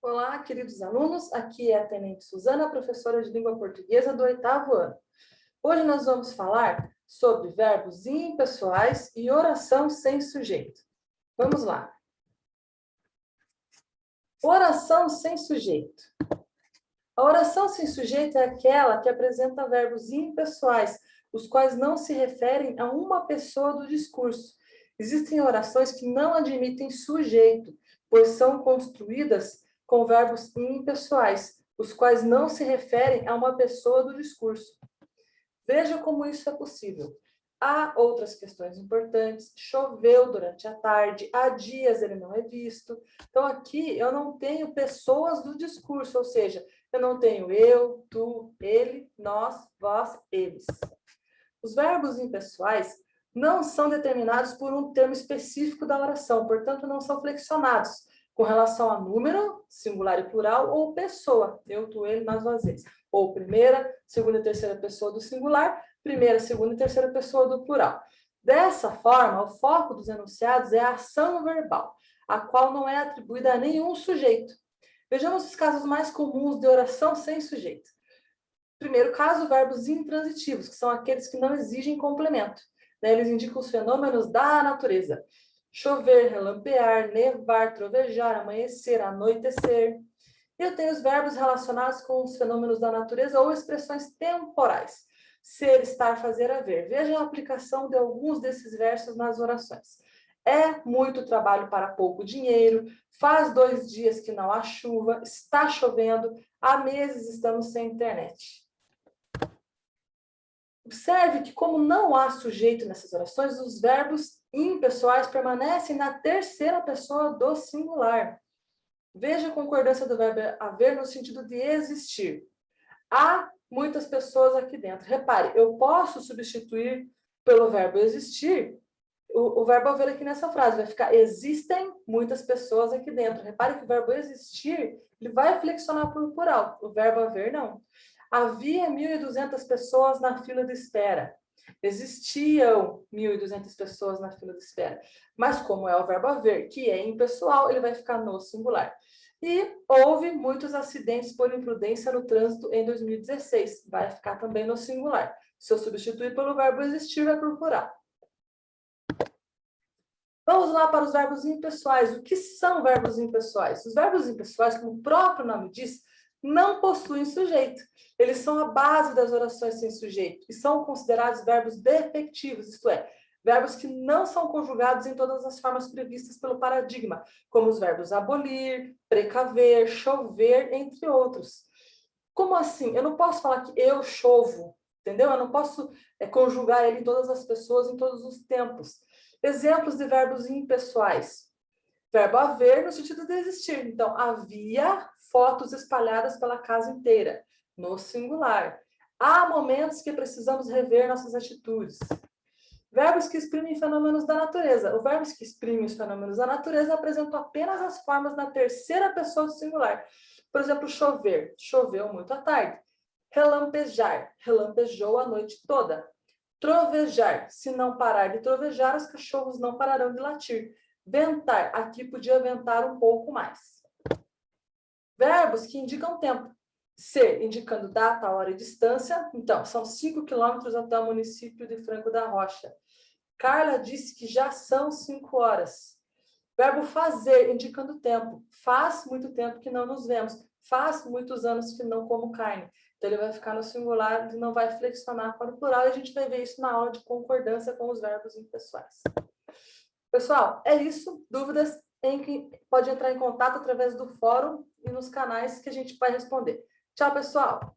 Olá, queridos alunos, aqui é a Tenente Suzana, professora de língua portuguesa do 8º ano. Hoje nós vamos falar sobre verbos impessoais e oração sem sujeito. Vamos lá. Oração sem sujeito. A oração sem sujeito é aquela que apresenta verbos impessoais, os quais não se referem a uma pessoa do discurso. Existem orações que não admitem sujeito, pois são construídas com verbos impessoais, os quais não se referem a uma pessoa do discurso. Veja como isso é possível. Há outras questões importantes. Choveu durante a tarde, há dias ele não é visto. Então, aqui eu não tenho pessoas do discurso, ou seja, eu não tenho eu, tu, ele, nós, vós, eles. Os verbos impessoais não são determinados por um termo específico da oração, portanto, não são flexionados com relação a número, singular e plural, ou pessoa, eu, tu, ele, nós, vós, eles. Ou primeira, segunda e terceira pessoa do singular, primeira, segunda e terceira pessoa do plural. Dessa forma, o foco dos enunciados é a ação verbal, a qual não é atribuída a nenhum sujeito. Vejamos os casos mais comuns de oração sem sujeito. Primeiro caso, verbos intransitivos, que são aqueles que não exigem complemento. Eles indicam os fenômenos da natureza. Chover, relampear, nevar, trovejar, amanhecer, anoitecer. E eu tenho os verbos relacionados com os fenômenos da natureza ou expressões temporais. Ser, estar, fazer, haver. Veja a aplicação de alguns desses versos nas orações. É muito trabalho para pouco dinheiro, faz 2 dias que não há chuva, está chovendo, há meses estamos sem internet. Observe que, como não há sujeito nessas orações, os verbos impessoais permanecem na terceira pessoa do singular. Veja a concordância do verbo haver no sentido de existir. Há muitas pessoas aqui dentro. Repare, eu posso substituir pelo verbo existir o verbo haver aqui nessa frase. Vai ficar existem muitas pessoas aqui dentro. Repare que o verbo existir ele vai flexionar para o plural. O verbo haver não. Havia 1.200 pessoas na fila de espera. Existiam 1.200 pessoas na fila de espera. Mas como é o verbo haver, que é impessoal, ele vai ficar no singular. E houve muitos acidentes por imprudência no trânsito em 2016. Vai ficar também no singular. Se eu substituir pelo verbo existir, vai para o plural. Vamos lá para os verbos impessoais. O que são verbos impessoais? Os verbos impessoais, como o próprio nome diz, não possuem sujeito. Eles são a base das orações sem sujeito e são considerados verbos defectivos, isto é, verbos que não são conjugados em todas as formas previstas pelo paradigma, como os verbos abolir, precaver, chover, entre outros. Como assim? Eu não posso falar que eu chovo, entendeu? Eu não posso conjugar ele em todas as pessoas, em todos os tempos. Exemplos de verbos impessoais. Verbo haver no sentido de existir. Então, havia fotos espalhadas pela casa inteira, no singular. Há momentos que precisamos rever nossas atitudes. Verbos que exprimem fenômenos da natureza. Os verbos que exprimem os fenômenos da natureza apresentam apenas as formas na terceira pessoa do singular. Por exemplo, chover. Choveu muito à tarde. Relampejar. Relampejou a noite toda. Trovejar. Se não parar de trovejar, os cachorros não pararão de latir. Ventar. Aqui podia ventar um pouco mais. Verbos que indicam tempo. Ser, indicando data, hora e distância. Então, são 5 quilômetros até o município de Franco da Rocha. Carla disse que já são 5 horas. Verbo fazer, indicando tempo. Faz muito tempo que não nos vemos. Faz muitos anos que não como carne. Então, ele vai ficar no singular e não vai flexionar para o plural. E a gente vai ver isso na aula de concordância com os verbos impessoais. Pessoal, é isso. Dúvidas? Pode entrar em contato através do fórum e nos canais que a gente vai responder. Tchau, pessoal!